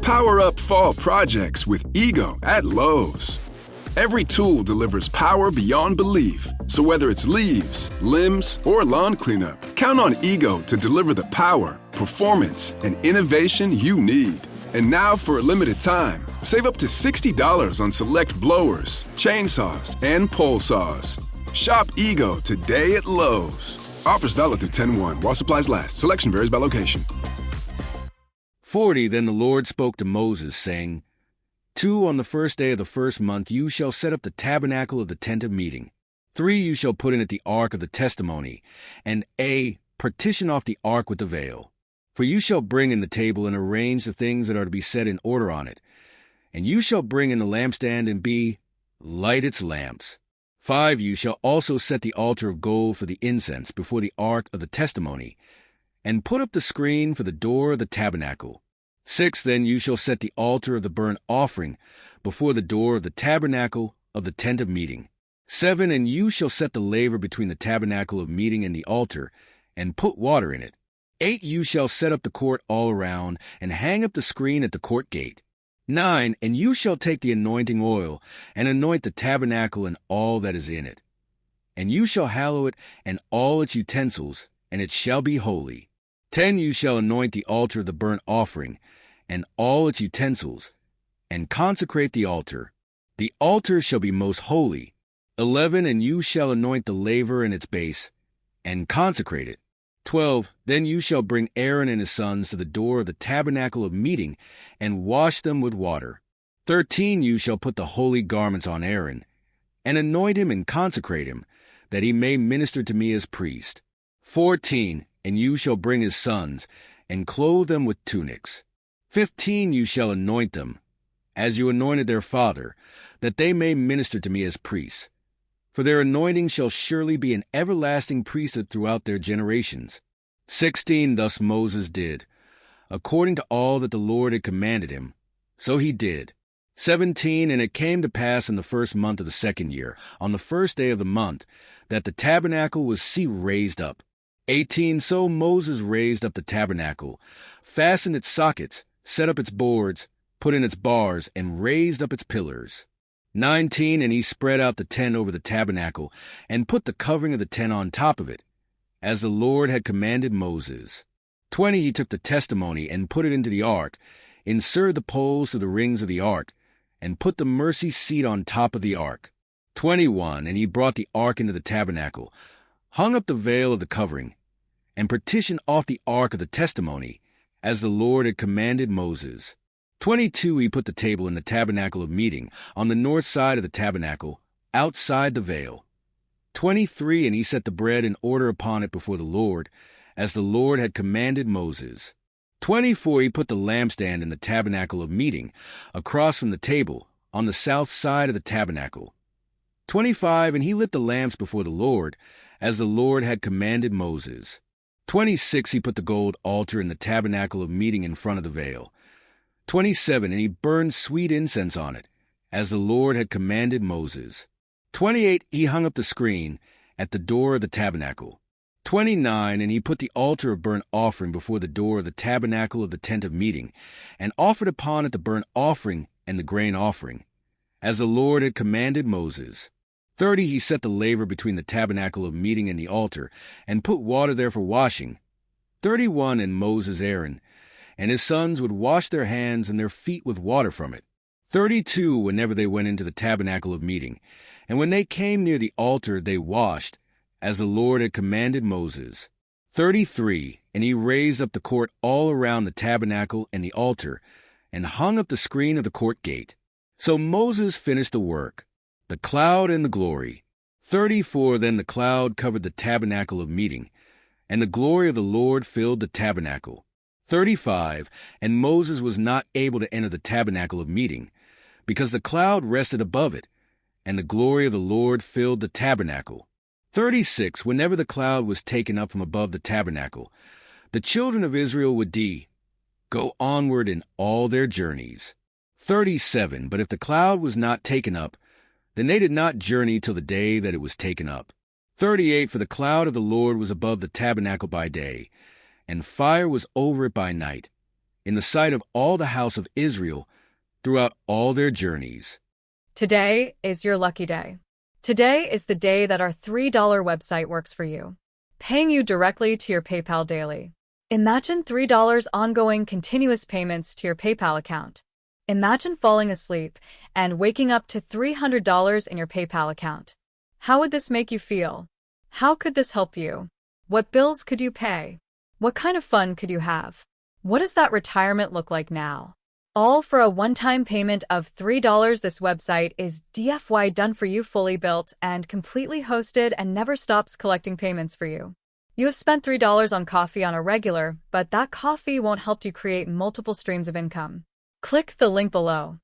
Power up fall projects with Ego at Lowe's. Every tool delivers power beyond belief. So whether it's leaves, limbs, or lawn cleanup, count on Ego to deliver the power, performance, and innovation you need. And now for a limited time, save up to $60 on select blowers, chainsaws, and pole saws. Shop Ego today at Lowe's. Offers valid through 10/1 while supplies last. Selection varies by location. 40 Then the Lord spoke to Moses, saying, 2 On the first day of the first month you shall set up the tabernacle of the tent of meeting. 3 You shall put in it the ark of the testimony, and partition off the ark with the veil. For you shall bring in the table and arrange the things that are to be set in order on it. And you shall bring in the lampstand and light its lamps. 5 You shall also set the altar of gold for the incense before the ark of the testimony, and put up the screen for the door of the tabernacle. 6 Then you shall set the altar of the burnt offering before the door of the tabernacle of the tent of meeting. 7 And you shall set the laver between the tabernacle of meeting and the altar, and put water in it. 8 You shall set up the court all around, and hang up the screen at the court gate. 9 And you shall take the anointing oil, and anoint the tabernacle and all that is in it. And you shall hallow it and all its utensils, and it shall be holy. 10 You shall anoint the altar of the burnt offering, and all its utensils, and consecrate the altar. The altar shall be most holy. 11 And you shall anoint the laver and its base, and consecrate it. 12 Then you shall bring Aaron and his sons to the door of the tabernacle of meeting, and wash them with water. 13 You shall put the holy garments on Aaron, and anoint him and consecrate him, that he may minister to me as priest. 14 And you shall bring his sons, and clothe them with tunics. 15 You shall anoint them, as you anointed their father, that they may minister to me as priests. For their anointing shall surely be an everlasting priesthood throughout their generations. 16 Thus Moses did, according to all that the Lord had commanded him. So he did. 17 And it came to pass in the first month of the second year, on the first day of the month, that the tabernacle was raised up. 18 So Moses raised up the tabernacle, fastened its sockets, set up its boards, put in its bars, and raised up its pillars. 19 And he spread out the tent over the tabernacle, and put the covering of the tent on top of it, as the Lord had commanded Moses. 20 He took the testimony, and put it into the ark, inserted the poles to the rings of the ark, and put the mercy seat on top of the ark. 21 And he brought the ark into the tabernacle, hung up the veil of the covering, and partitioned off the ark of the testimony, as the Lord had commanded Moses. 22 He put the table in the tabernacle of meeting, on the north side of the tabernacle, outside the veil. 23 And he set the bread in order upon it before the Lord, as the Lord had commanded Moses. 24 He put the lampstand in the tabernacle of meeting, across from the table, on the south side of the tabernacle. 25 And he lit the lamps before the Lord, as the Lord had commanded Moses. 26 He put the gold altar in the tabernacle of meeting in front of the veil. 27 And he burned sweet incense on it, as the Lord had commanded Moses. 28 He hung up the screen at the door of the tabernacle. 29 And he put the altar of burnt offering before the door of the tabernacle of the tent of meeting, and offered upon it the burnt offering and the grain offering, as the Lord had commanded Moses. 30 He set the laver between the tabernacle of meeting and the altar, and put water there for washing. 31 And Moses, Aaron, and his sons would wash their hands and their feet with water from it. 32 Whenever they went into the tabernacle of meeting, and when they came near the altar they washed, as the Lord had commanded Moses. 33 And he raised up the court all around the tabernacle and the altar, and hung up the screen of the court gate. So Moses finished the work, the cloud and the glory. 34 Then the cloud covered the tabernacle of meeting, and the glory of the Lord filled the tabernacle. 35 And Moses was not able to enter the tabernacle of meeting, because the cloud rested above it, and the glory of the Lord filled the tabernacle. 36 Whenever the cloud was taken up from above the tabernacle, the children of Israel would go onward in all their journeys. 37 But if the cloud was not taken up, then they did not journey till the day that it was taken up. 38 For the cloud of the Lord was above the tabernacle by day, and fire was over it by night, in the sight of all the house of Israel throughout all their journeys. Today is your lucky day. Today is the day that our $3 website works for you, paying you directly to your PayPal daily. Imagine $3 ongoing continuous payments to your PayPal account. Imagine falling asleep and waking up to $300 in your PayPal account. How would this make you feel? How could this help you? What bills could you pay? What kind of fun could you have? What does that retirement look like now? All for a one-time payment of $3. This website is DFY done for you, fully built and completely hosted, and never stops collecting payments for you. You have spent $3 on coffee on a regular, but that coffee won't help you create multiple streams of income. Click the link below.